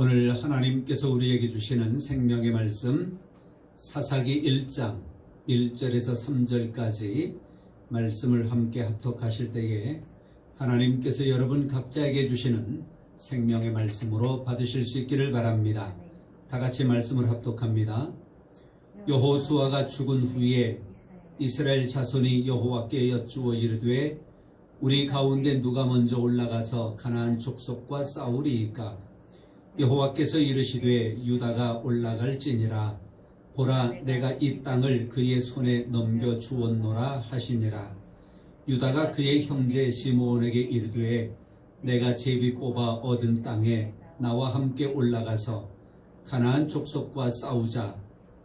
오늘 하나님께서 우리에게 주시는 생명의 말씀 사사기 1장 1절에서 3절까지 말씀을 함께 합독하실 때에 하나님께서 여러분 각자에게 주시는 생명의 말씀으로 받으실 수 있기를 바랍니다. 다같이 말씀을 합독합니다. 여호수아가 죽은 후에 이스라엘 자손이 여호와께 여쭈어 이르되 우리 가운데 누가 먼저 올라가서 가나안 족속과 싸우리이까? 여호와께서 이르시되 유다가 올라갈지니라. 보라, 내가 이 땅을 그의 손에 넘겨 주었노라 하시니라. 유다가 그의 형제 시므온에게 이르되 내가 제비 뽑아 얻은 땅에 나와 함께 올라가서 가나안 족속과 싸우자.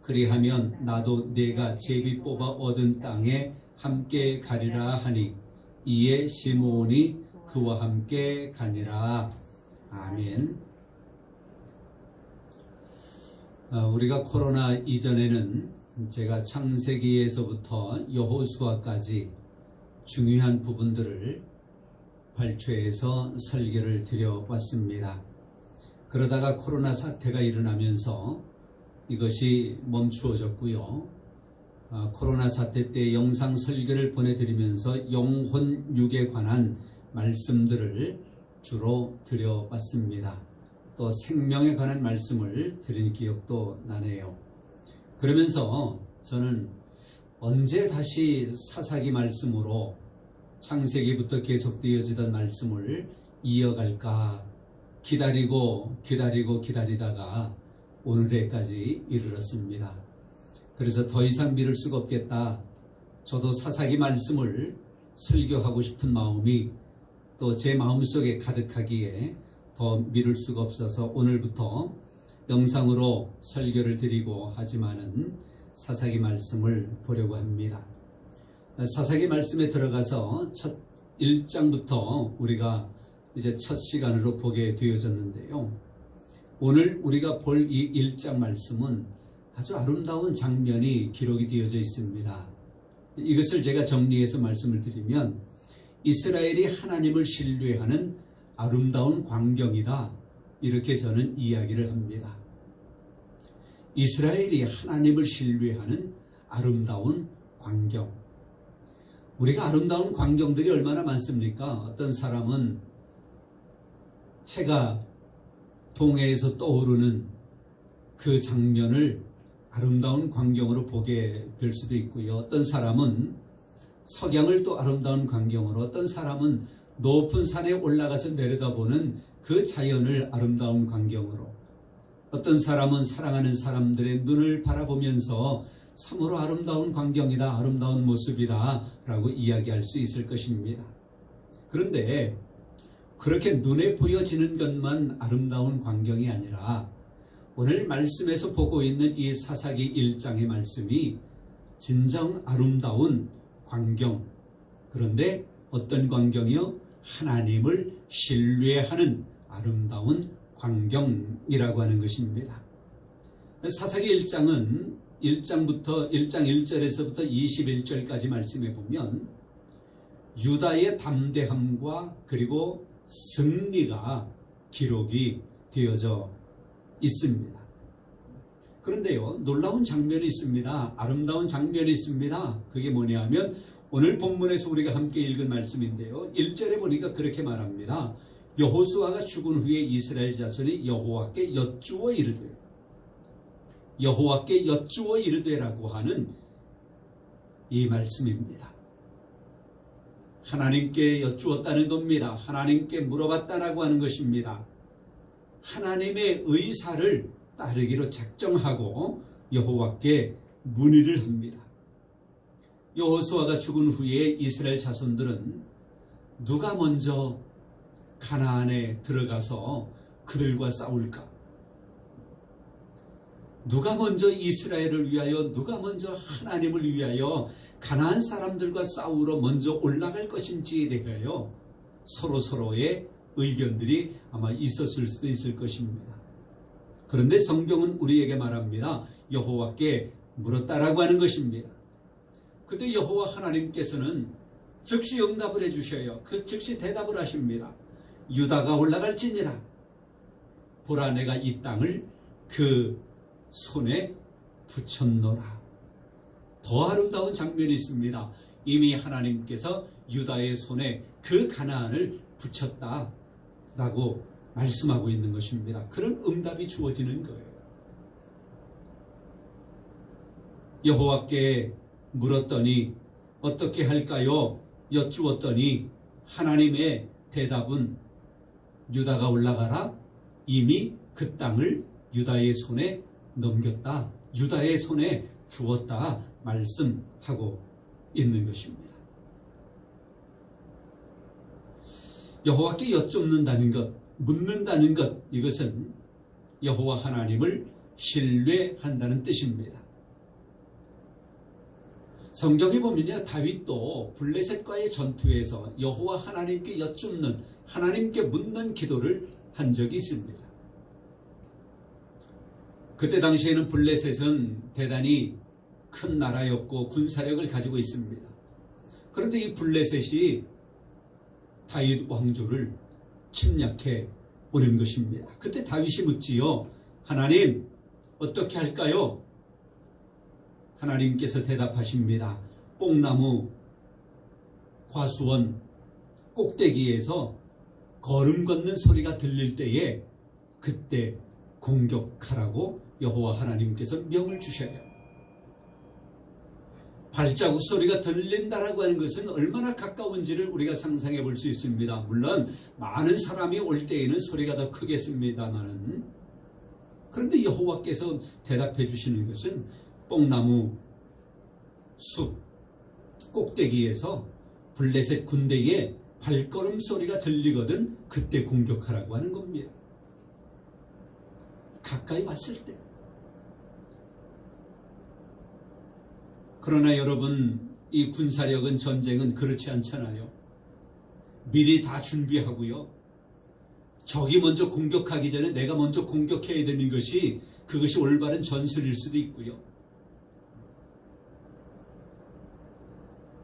그리하면 나도 내가 제비 뽑아 얻은 땅에 함께 가리라 하니 이에 시므온이 그와 함께 가니라. 아멘. 우리가 코로나 이전에는 제가 창세기에서부터 여호수아까지 중요한 부분들을 발췌해서 설교를 드려왔습니다. 그러다가 코로나 사태가 일어나면서 이것이 멈추어졌고요. 코로나 사태 때 영상 설교를 보내드리면서 영혼육에 관한 말씀들을 주로 드려왔습니다. 또 생명에 관한 말씀을 드린 기억도 나네요. 그러면서 저는 언제 다시 사사기 말씀으로 창세기부터 계속되어지던 말씀을 이어갈까 기다리다가 오늘에까지 이르렀습니다. 그래서 더 이상 미룰 수가 없겠다. 저도 사사기 말씀을 설교하고 싶은 마음이 또 제 마음속에 가득하기에 더 미룰 수가 없어서 오늘부터 영상으로 설교를 드리고 하지만은 사사기 말씀을 보려고 합니다. 사사기 말씀에 들어가서 첫 1장부터 우리가 이제 첫 시간으로 보게 되어졌는데요. 오늘 우리가 볼 이 1장 말씀은 아주 아름다운 장면이 기록이 되어져 있습니다. 이것을 제가 정리해서 말씀을 드리면 이스라엘이 하나님을 신뢰하는 아름다운 광경이다, 이렇게 저는 이야기를 합니다. 이스라엘이 하나님을 신뢰하는 아름다운 광경. 우리가 아름다운 광경들이 얼마나 많습니까? 어떤 사람은 해가 동해에서 떠오르는 그 장면을 아름다운 광경으로 보게 될 수도 있고요. 어떤 사람은 석양을 또 아름다운 광경으로, 어떤 사람은 높은 산에 올라가서 내려다보는 그 자연을 아름다운 광경으로, 어떤 사람은 사랑하는 사람들의 눈을 바라보면서 참으로 아름다운 광경이다, 아름다운 모습이다 라고 이야기할 수 있을 것입니다. 그런데 그렇게 눈에 보여지는 것만 아름다운 광경이 아니라 오늘 말씀에서 보고 있는 이 사사기 1장의 말씀이 진정 아름다운 광경, 그런데 어떤 광경이요? 하나님을 신뢰하는 아름다운 광경이라고 하는 것입니다. 사사기 1장은 1장 1절에서부터 21절까지 말씀해 보면 유다의 담대함과 그리고 승리가 기록이 되어져 있습니다. 그런데요, 놀라운 장면이 있습니다. 아름다운 장면이 있습니다. 그게 뭐냐면 오늘 본문에서 우리가 함께 읽은 말씀인데요. 1절에 보니까 그렇게 말합니다. 여호수아가 죽은 후에 이스라엘 자손이 여호와께 여쭈어 이르되, 여호와께 여쭈어 이르되라고 하는 이 말씀입니다. 하나님께 여쭈었다는 겁니다. 하나님께 물어봤다라고 하는 것입니다. 하나님의 의사를 따르기로 작정하고 여호와께 문의를 합니다. 여호수아가 죽은 후에 이스라엘 자손들은 누가 먼저 가나안에 들어가서 그들과 싸울까? 누가 먼저 이스라엘을 위하여, 누가 먼저 하나님을 위하여 가나안 사람들과 싸우러 먼저 올라갈 것인지에 대하여 서로서로의 의견들이 아마 있었을 수도 있을 것입니다. 그런데 성경은 우리에게 말합니다. 여호와께 물었다라고 하는 것입니다. 그때 여호와 하나님께서는 즉시 응답을 해주셔요. 그 즉시 대답을 하십니다. 유다가 올라갈지니라. 보라 내가 이 땅을 그 손에 붙였노라. 더 아름다운 장면이 있습니다. 이미 하나님께서 유다의 손에 그 가나안을 붙였다라고 말씀하고 있는 것입니다. 그런 응답이 주어지는 거예요. 여호와께 물었더니 어떻게 할까요? 여쭈었더니 하나님의 대답은 유다가 올라가라. 이미 그 땅을 유다의 손에 넘겼다. 유다의 손에 주었다. 말씀하고 있는 것입니다. 여호와께 여쭙는다는 것, 묻는다는 것, 이것은 여호와 하나님을 신뢰한다는 뜻입니다. 성경에 보면요, 다윗도 블레셋과의 전투에서 여호와 하나님께 여쭙는, 하나님께 묻는 기도를 한 적이 있습니다. 그때 당시에는 블레셋은 대단히 큰 나라였고 군사력을 가지고 있습니다. 그런데 이 블레셋이 다윗 왕조를 침략해 오는 것입니다. 그때 다윗이 묻지요. 하나님, 어떻게 할까요? 하나님께서 대답하십니다. 뽕나무 과수원 꼭대기에서 걸음 걷는 소리가 들릴 때에 그때 공격하라고 여호와 하나님께서 명을 주셔요. 발자국 소리가 들린다라고 하는 것은 얼마나 가까운지를 우리가 상상해 볼 수 있습니다. 물론 많은 사람이 올 때에는 소리가 더 크겠습니다만은, 그런데 여호와께서 대답해 주시는 것은 뽕나무 숲 꼭대기에서 블레셋 군대의 발걸음 소리가 들리거든 그때 공격하라고 하는 겁니다. 가까이 봤을 때. 그러나 여러분, 이 군사력은, 전쟁은 그렇지 않잖아요. 미리 다 준비하고요. 적이 먼저 공격하기 전에 내가 먼저 공격해야 되는 것이, 그것이 올바른 전술일 수도 있고요.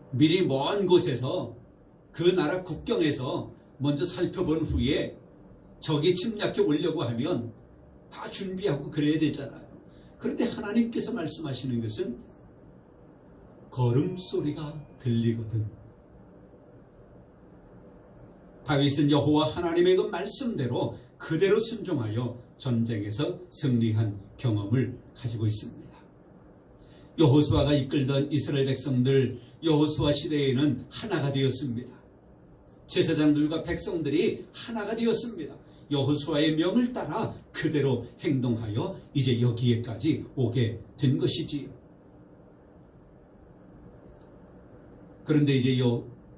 미리 먼 곳에서, 그 나라 국경에서 먼저 살펴본 후에 적이 침략해 오려고 하면 다 준비하고 그래야 되잖아요. 그런데 하나님께서 말씀하시는 것은 걸음소리가 들리거든. 다윗은 여호와 하나님의 그 말씀대로 그대로 순종하여 전쟁에서 승리한 경험을 가지고 있습니다. 여호수아가 이끌던 이스라엘 백성들, 여호수아 시대에는 하나가 되었습니다. 제사장들과 백성들이 하나가 되었습니다. 여호수아의 명을 따라 그대로 행동하여 이제 여기에까지 오게 된 것이지요. 그런데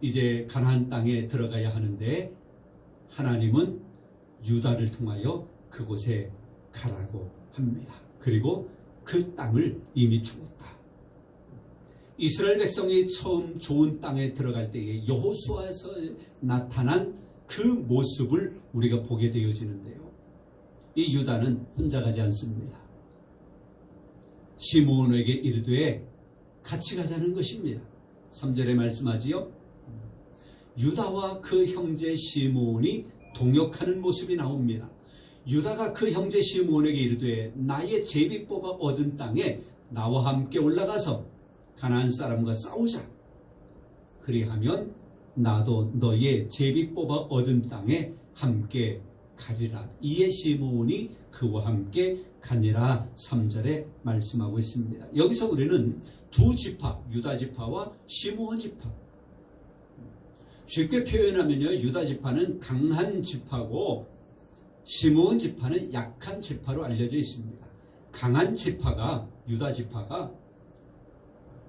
이제 가나안 땅에 들어가야 하는데 하나님은 유다를 통하여 그곳에 가라고 합니다. 그리고 그 땅을 이미 주었다. 이스라엘 백성이 처음 좋은 땅에 들어갈 때에 여호수아에서 나타난 그 모습을 우리가 보게 되어지는데요. 이 유다는 혼자 가지 않습니다. 시므온에게 이르되 같이 가자는 것입니다. 3절에 말씀하지요. 유다와 그 형제 시므온이 동역하는 모습이 나옵니다. 유다가 그 형제 시므온에게 이르되 나의 제비 뽑아 얻은 땅에 나와 함께 올라가서 가나안 사람과 싸우자. 그리하면 나도 너의 제비 뽑아 얻은 땅에 함께 가리라. 이에 시므온이 그와 함께 가니라. 3절에 말씀하고 있습니다. 여기서 우리는 두 지파, 유다 지파와 시므온 지파, 쉽게 표현하면요, 유다 지파는 강한 지파고 시므온 지파는 약한 지파로 알려져 있습니다. 강한 지파가, 유다 지파가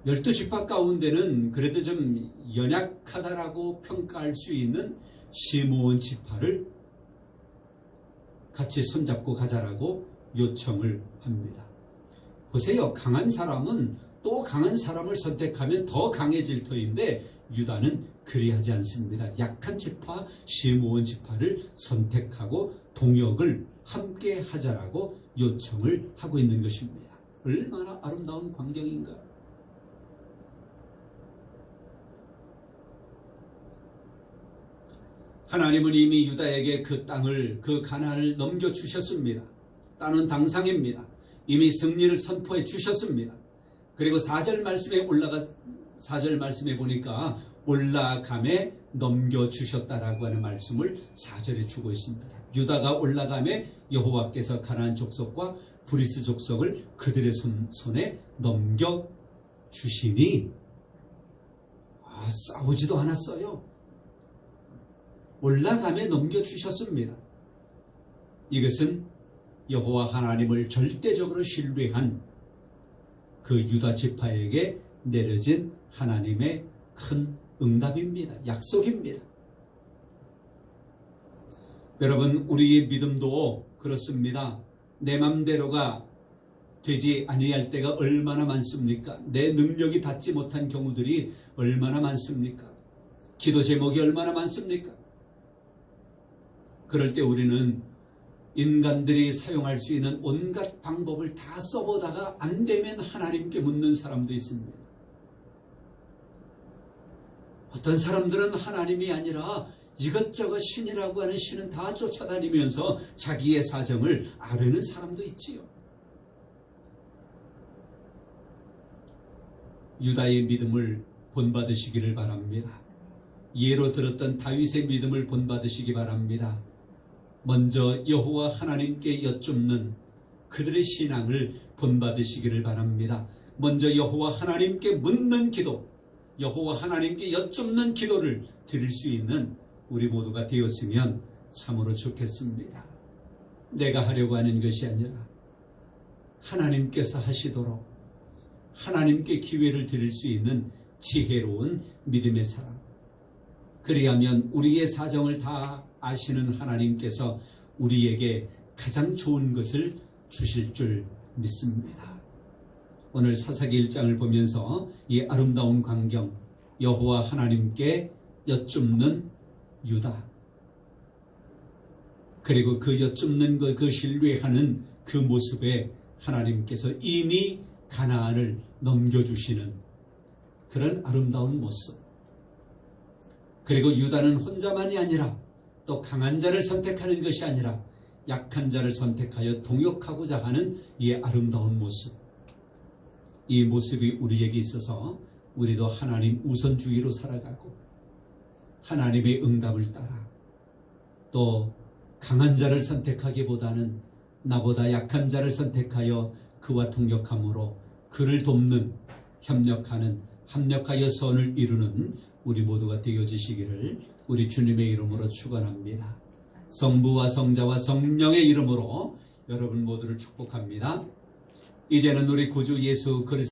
12지파 가운데는 그래도 좀 연약하다라고 평가할 수 있는 시므온 지파를 같이 손잡고 가자라고 요청을 합니다. 보세요. 강한 사람은 또 강한 사람을 선택하면 더 강해질 터인데 유다는 그리하지 않습니다. 약한 지파 시므온 지파를 선택하고 동역을 함께 하자라고 요청을 하고 있는 것입니다. 얼마나 아름다운 광경인가. 하나님은 이미 유다에게 그 땅을, 그 가나안을 넘겨주셨습니다. 땅은 당상입니다. 이미 승리를 선포해 주셨습니다. 그리고 4절 말씀에 보니까 올라감에 넘겨주셨다라고 하는 말씀을 4절에 주고 있습니다. 유다가 올라감에 여호와께서 가나안 족속과 브리스 족속을 그들의 손에 넘겨주시니, 싸우지도 않았어요. 올라감에 넘겨주셨습니다. 이것은 여호와 하나님을 절대적으로 신뢰한 그 유다 지파에게 내려진 하나님의 큰 응답입니다. 약속입니다. 여러분, 우리의 믿음도 그렇습니다. 내 맘대로가 되지 아니할 때가 얼마나 많습니까? 내 능력이 닿지 못한 경우들이 얼마나 많습니까? 기도 제목이 얼마나 많습니까? 그럴 때 우리는 인간들이 사용할 수 있는 온갖 방법을 다 써보다가 안 되면 하나님께 묻는 사람도 있습니다. 어떤 사람들은 하나님이 아니라 이것저것 신이라고 하는 신은 다 쫓아다니면서 자기의 사정을 아뢰는 사람도 있지요. 유다의 믿음을 본받으시기를 바랍니다. 예로 들었던 다윗의 믿음을 본받으시기 바랍니다. 먼저 여호와 하나님께 여쭙는 그들의 신앙을 본받으시기를 바랍니다. 먼저 여호와 하나님께 묻는 기도, 여호와 하나님께 여쭙는 기도를 드릴 수 있는 우리 모두가 되었으면 참으로 좋겠습니다. 내가 하려고 하는 것이 아니라 하나님께서 하시도록 하나님께 기회를 드릴 수 있는 지혜로운 믿음의 사람. 그리하면 우리의 사정을 다 아시는 하나님께서 우리에게 가장 좋은 것을 주실 줄 믿습니다. 오늘 사사기 1장을 보면서 이 아름다운 광경, 여호와 하나님께 여쭙는 유다, 그리고 그 여쭙는 것, 그 신뢰하는 그 모습에 하나님께서 이미 가나안을 넘겨주시는 그런 아름다운 모습, 그리고 유다는 혼자만이 아니라 또 강한 자를 선택하는 것이 아니라 약한 자를 선택하여 동역하고자 하는 이 아름다운 모습, 이 모습이 우리에게 있어서 우리도 하나님 우선주의로 살아가고 하나님의 응답을 따라 또 강한 자를 선택하기보다는 나보다 약한 자를 선택하여 그와 동역함으로 그를 돕는, 협력하는, 합력하여 선을 이루는 우리 모두가 되어지시기를 우리 주님의 이름으로 축원합니다. 성부와 성자와 성령의 이름으로 여러분 모두를 축복합니다. 이제는 우리 구주 예수 그리스도